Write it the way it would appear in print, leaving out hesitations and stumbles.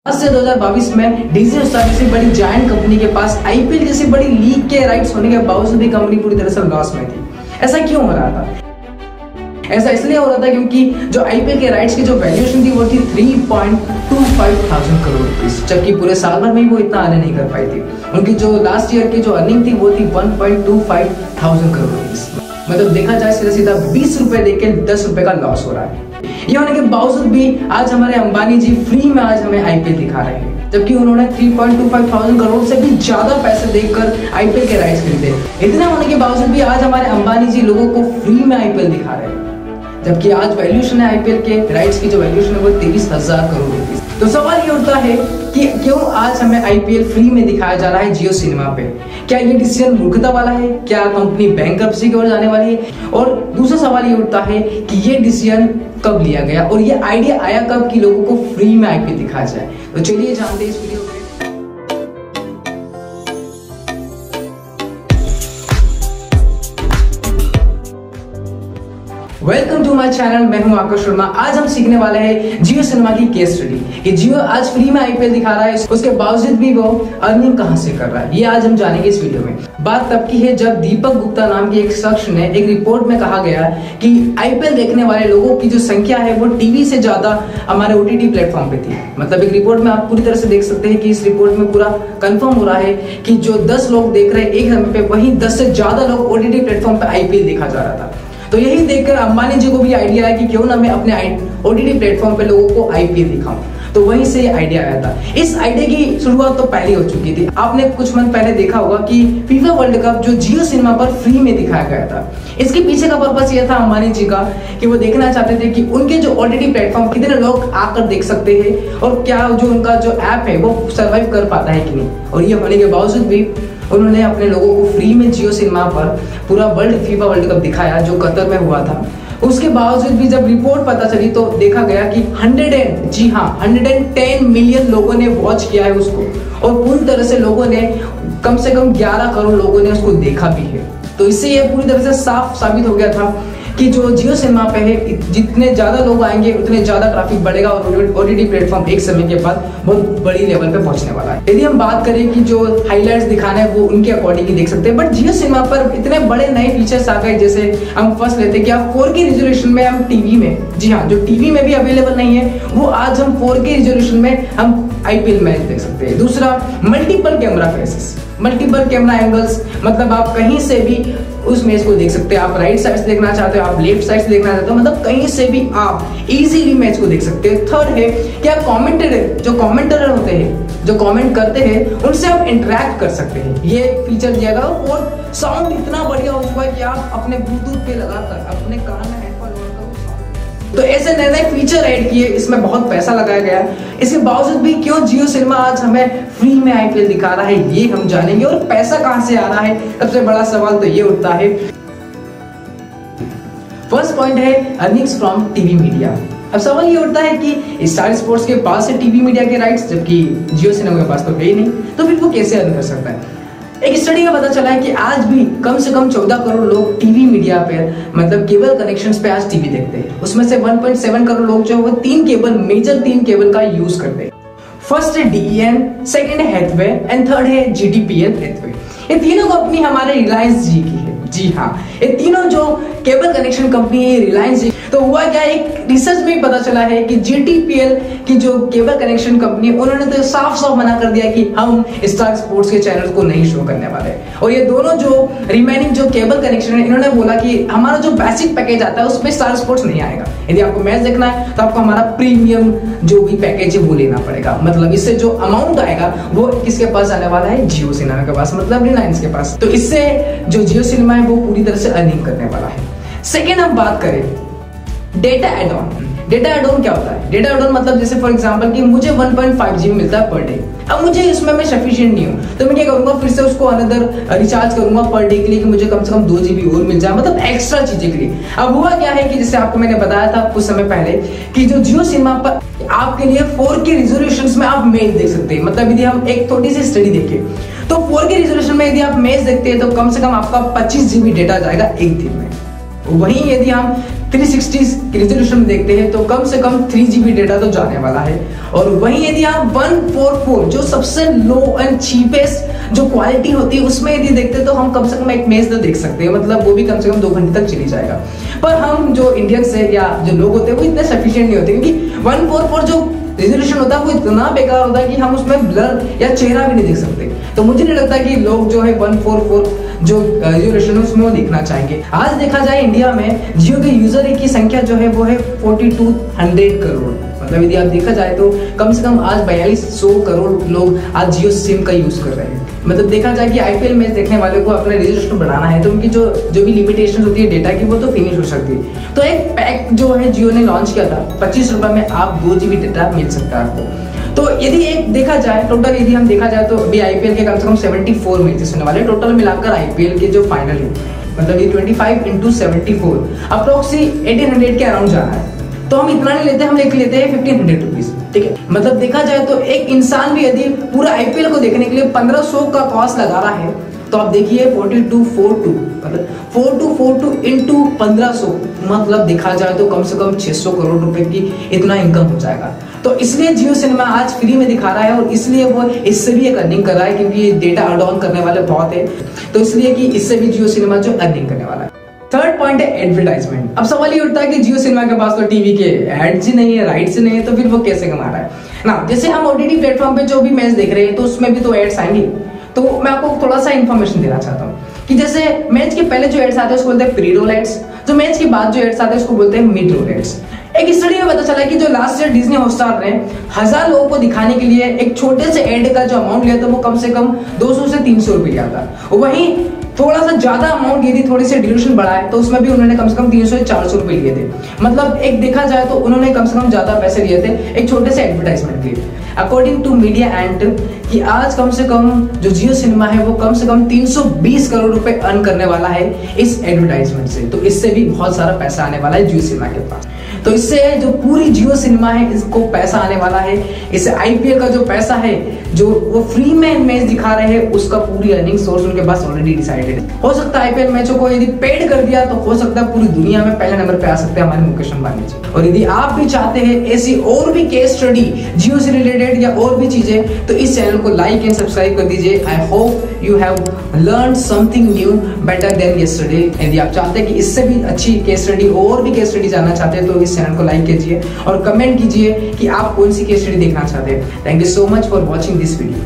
आज से 2022 में डिज्नी हॉटस्टार जैसी बड़ी जायंट कंपनी के पास आईपीएल जैसी बड़ी लीग के राइट्स होने के बावजूद भी कंपनी पूरी तरह से लॉस में थी। ऐसा क्यों हो रहा था? ऐसा इसलिए हो रहा था क्योंकि जो आईपीएल के राइट्स की जो वैल्यूएशन थी वो थी 3.25 थाउजेंड करोड़ रुपीस, जबकि पूरे साल भर में वो इतना अर्न नहीं कर पाई थी। उनकी जो लास्ट ईयर की जो अर्निंग थी वो थी 1.25 थाउजेंड करोड़ रुपीस। मतलब देखा जाए सीधा सीधा 20 रुपए देके 10 रुपए का लॉस हो रहा है। ये होने के बावजूद भी आज हमारे अंबानी जी फ्री में आज हमें आईपीएल दिखा रहे हैं, जबकि उन्होंने 3.25 थाउजेंड करोड़ से भी ज्यादा पैसे देकर आईपीएल के राइट्स खरीदे। इतना होने के बावजूद भी आज हमारे अंबानी जी लोगों को फ्री में आईपीएल दिखा रहे हैं, जबकि आज वैल्यूएशन है आईपीएल के राइट्स की जो वैल्यूएशन है वो 23,000 करोड़ रुपए। तो सवाल ये उठता है कि क्यों आज हमें आईपीएल फ्री में दिखाया जा रहा है जियो सिनेमा पे? क्या ये डिसीजन मूर्खता वाला है? क्या कंपनी बैंकरप्सी की ओर जाने वाली है? और दूसरा सवाल ये उठता है कि ये डिसीजन कब लिया गया और ये आइडिया आया कब कि लोगों को फ्री में आईपीएल दिखाया जाए? तो चलिए जानते हैं इस वीडियो में। वेलकम टू माय चैनल, मैं हूं आकाश शर्मा। आज हम सीखने वाले हैं जियो सिनेमा की केस स्टडी कि जियो आज फ्री में आईपीएल दिखा रहा है, उसके बावजूद भी वो अर्निंग कहां से कर रहा है, ये आज हम जानेंगे इस वीडियो में। बात तब की है जब दीपक गुप्ता नाम के एक शख्स ने एक रिपोर्ट में कहा गया कि आईपीएल देखने वाले लोगों की जो संख्या है वो टीवी से ज्यादा हमारे ओटीटी प्लेटफॉर्म पे थी। मतलब एक रिपोर्ट में आप पूरी तरह से देख सकते हैं कि इस रिपोर्ट में पूरा कंफर्म हो रहा है कि जो 10 लोग देख रहे हैं एक समय पे, वहीं 10 से ज्यादा लोग ओटीटी प्लेटफॉर्म पे आईपीएल देखा जा रहा था। तो यही देखकर अंबानी जी को भी आइडिया आया कि क्यों ना मैं अपने ओटीटी प्लेटफॉर्म पे लोगों को आईपीएल दिखाऊं। तो वहीं से आइडिया आया था। इस आइडिया की शुरुआत तो पहले हो चुकी थी। आपने कुछ मंथ पहले देखा होगा कि फीफा वर्ल्ड कप जो जियो सिनेमा पर फ्री में दिखाया गया था। इसके पीछे का पर्पस ये था अंबानी जी का कि वो देखना चाहते थे कि उनके जो ओटीटी प्लेटफॉर्म कितने लोग आकर देख सकते हैं और क्या जो उनका जो ऐप है वो सर्वाइव कर पाता है कि नहीं। और ये होने के बावजूद भी उन्होंने अपने लोगों को फ्री में जियो सिनेमा पर पूरा फीफा वर्ल्ड कप दिखाया जो कतर में हुआ था। उसके बावजूद भी जब रिपोर्ट पता चली तो देखा गया कि 110 मिलियन लोगों ने वॉच किया है उसको, और पूरी तरह से लोगों ने कम से कम 11 करोड़ लोगों ने उसको देखा भी है। तो इससे ये पूरी तरह से साफ साबित हो गया था कि जो जियो सिनेमा पे है, जितने ज्यादा लोग आएंगे उतने ज्यादा ट्रैफिक बढ़ेगा और ओटीटी प्लेटफॉर्म एक समय के बाद बहुत बड़ी लेवल पे पहुंचने वाला है। यदि हम बात करें कि जो हाइलाइट्स दिखाना है वो उनके अकॉर्डिंग ही देख सकते हैं, बट जियो सिनेमा पर इतने बड़े नए फीचर्स आ गए। जैसे हम फर्स्ट लेते हैं कि आप 4K रिजोल्यूशन में हम टीवी में, जी हाँ, जो टीवी में भी अवेलेबल नहीं है वो आज हम 4K रिजोल्यूशन में हम आईपीएल मैच देख सकते हैं। दूसरा, multiple camera faces, multiple camera angles, मतलब आप कहीं से भी उस मैच को देख सकते हैं। आप राइट साइड से देखना चाहते हो, आप लेफ्ट साइड से देखना चाहते हो, मतलब कहीं से भी आप इजीली मैच को देख सकते हैं। थर्ड है कि आप जो कमेंटेटर होते हैं, जो कमेंट करते हैं, उनसे आप इंटरेक्ट कर सकते हैं। ये फीचर दिया गया। और साउंड इतना बढ़िया हो चुका है कि आप अपने ब्लूटूथ पे लगाकर अपने कान में हेडफोन लगाकर तो ऐसे नए नए फीचर ऐड किए, इसमें बहुत पैसा लगाया गया। इसके बावजूद भी क्यों जियो सिनेमा आज हमें फ्री में आईपीएल दिखा रहा है ये हम जानेंगे। और पैसा कहां से आ रहा है, सबसे बड़ा सवाल तो ये उठता है। फर्स्ट पॉइंट है अर्निंग्स फ्रॉम टीवी मीडिया। अब सवाल ये उठता है कि स्टार स्पोर्ट्स के पास है टीवी मीडिया के राइट्स, जबकि जियो सिनेमा के पास तो है ही नहीं, तो फिर वो कैसे अर्न कर सकता है? एक स्टडी में पता चला है कि आज भी कम से कम 14 करोड़ लोग टीवी मीडिया पे, मतलब केबल कनेक्शंस पे आज टीवी देखते हैं। उसमें से 1.7 करोड़ लोग जो है वो मेजर 3 केबल का यूज करते हैं। फर्स्ट है डीईएन, सेकंड है हैथवे एंड थर्ड है जीटीपीएल हैथवे। ये तीनों कंपनी हमारे रिलायंस जी की है। जी हाँ, ये तीनों जो केबल कनेक्शन कंपनी है रिलायंस जी। तो हुआ क्या, एक रिसर्च में पता चला है कि जीटीपीएल की जो केबल कनेक्शन कंपनी है उन्होंने तो साफ साफ मना कर दिया कि हम स्टार स्पोर्ट्स के चैनल को नहीं शो करने वाले। और ये दोनों जो रिमेनिंग जो केबल कनेक्शन है, इन्होंने बोला कि हमारा जो बेसिक पैकेज आता है उसमें स्टार स्पोर्ट्स नहीं आएगा। यदि आपको मैच देखना है तो आपको हमारा प्रीमियम जो भी पैकेज है वो लेना पड़ेगा। मतलब इससे जो अमाउंट आएगा वो किसके पास आने वाला है? जियो सिनेमा के पास, मतलब रिलायंस के पास। तो इससे जो जियो सिनेमा है वो पूरी तरह से अर्निंग करने वाला है। सेकेंड, हम बात करें data add on. Data add on क्या होता है? डेटा एड ऑन मतलब जैसे फॉर एग्जांपल कि मुझे 1.5 GB मिलता है पर डे। अब मुझे इसमें मैं सफिशिएंट नहीं हूँ तो मैं क्या करूंगा, फिर से उसको अनदर रिचार्ज करूंगा पर डे के लिए कि मुझे कम से कम 2 GB और मिल जाए, मतलब एक्स्ट्रा चीजें के लिए। अब हुआ क्या है कि जैसे आपको मैंने बताया था कुछ समय पहले कि जो जियो सिनेमा पर आपके लिए 4K रिजोल्यूशन में आप मैच देख सकते हैं। मतलब यदि हम एक थोड़ी सी स्टडी देखें तो 4K रिजोल्यूशन में यदि आप मैच देखते हैं तो कम से कम आपका 25 GB डेटा जाएगा एक दिन में। वहीं यदि हम 360 रेजोल्यूशन में देखते हैं तो कम से कम 3 GB डेटा तो जाने वाला है। और वहीं यदि आप 144 जो सबसे लो एंड चीपेस्ट जो क्वालिटी होती है उसमें यदि देखते हैं तो हम कम से कम एक मैच तो देख सकते हैं, मतलब वो भी कम से कम 2 घंटे तक चली जाएगा। पर हम जो इंडियंस है या जो लोग होते हैं वो इतने सफिशिएंट नहीं होते, क्योंकि 144 जो रेजोल्यूशन होता है वो इतना बेकार होता है कि हम उसमें ब्लर या चेहरा भी नहीं देख सकते। तो मुझे नहीं लगता कि लोग जो है 144 जो रेजोल्यूशन है उसमें वो देखना चाहेंगे। आज देखा जाए इंडिया में जियो के यूजर की संख्या जो है वो है 4200 करोड़। मतलब यदि आप देखा जाए तो कम से कम आज 4200 करोड़ लोग आज जियो सिम का यूज कर रहे हैं। मतलब देखा जाए कि आईपीएल मैच देखने वाले को अपना रेजिस्ट्रेशन बढ़ाना है तो उनकी जो भी लिमिटेशन होती है डेटा की वो तो फिनिश हो सकती है। तो एक पैक जो है जियो ने लॉन्च किया था 25 रुपए में आप 2 GB डेटा मिल सकता है आपको। तो यदि एक देखा जाए टोटल यदि हम देखा जाए तो अभी आईपीएल के कम से कम 74 मैचेस होने वाले, टोटल मिलाकर आईपीएल के जो फाइनल है मतलब ये 25 × 74 अप्रोक्सी 1800 के अराउंड जाना है। तो हम इतना नहीं लेते, हम लेते हैं 1500 रुपीज, ठीक है। मतलब देखा जाए तो एक इंसान भी यदि पूरा आईपीएल को देखने के लिए 1500 का कॉस्ट लगा रहा है तो आप देखिए 4242 मतलब 4242 इंटू 1500 मतलब देखा जाए तो कम से कम 600 करोड़ रुपए की इतना इनकम हो जाएगा। तो इसलिए जियो सिनेमा आज फ्री में दिखा रहा है और इसलिए वो इससे भी एक अर्निंग कर रहा है, क्योंकि डेटा ऐड ऑन करने वाले बहुत है, तो इसलिए कि इससे भी जियो सिनेमा जो अर्निंग करने वाला है। थर्ड पॉइंट है एडवर्टाइजमेंट। अब सवाल ये उठता है कि जियो सिनेमा के पास तो टीवी के एड्स ही नहीं है, राइट्स ही नहीं है, तो फिर वो कैसे कमा रहा है ना। जैसे हम ओटीटी प्लेटफॉर्म पे जो भी मैच देख रहे हैं तो उसमें भी तो एड्स आएंगे। तो मैं आपको थोड़ा सा इन्फॉर्मेशन देना चाहता हूँ कि जैसे मैच के पहले जो एड्स आते हैं उसको बोलते हैं प्री रोल एड्स, जो मैच के बाद जो एड्स आते हैं उसको बोलते हैं मिड रोल एड्स। एक स्टडी में पता चला कि जो लास्ट ईयर डिज्नी हॉटस्टार ने 1000 लोगों को दिखाने के लिए एक छोटे से एड का जो अमाउंट लिया था वो कम से कम 200 से 300 रुपए लिया था। वहीं थोड़ा सा ज्यादा अमाउंट यदि थोड़ी सी डिल्यूशन बढ़ाए तो उसमें भी उन्होंने कम से कम 300 से 400 रुपए लिए थे। मतलब एक देखा जाए तो उन्होंने कम से कम ज्यादा पैसे लिए थे एक छोटे से एडवर्टाइजमेंट के लिए। अकॉर्डिंग टू मीडिया एंड कि आज कम से कम जो जियो सिनेमा है वो कम से कम 320 करोड़ रुपए अर्न करने वाला है इस एडवर्टाइजमेंट से। तो इससे भी बहुत सारा पैसा आने वाला है जियो सिनेमा के पास। तो इससे जो पूरी जियो सिनेमा है इसको पैसा आने वाला है। इससे आईपीएल का जो पैसा है जो वो फ्री में मैच दिखा रहे हैं उसका पूरी अर्निंग सोर्स उनके पास ऑलरेडी डिसाइडेड है। हो सकता है आईपीएल मैचों को यदि पेड कर दिया तो हो सकता है पूरी दुनिया में पहले नंबर पे आ सकते हैं हमारे मुकेश अंबानी जी। और यदि आप भी चाहते हैं ऐसी और भी केस स्टडी जियो से रिलेटेड या और भी चीजें तो इस चैनल को लाइक एंड सब्सक्राइब कर दीजिए। I hope you have learn something new better than yesterday. यदि आप चाहते हैं कि इससे भी अच्छी केस स्टडी और भी केस स्टडी जानना चाहते हैं तो इस चैनल को लाइक कीजिए और कमेंट कीजिए कि आप कौन सी केस स्टडी देखना चाहते हैं। Thank you so much for watching this video.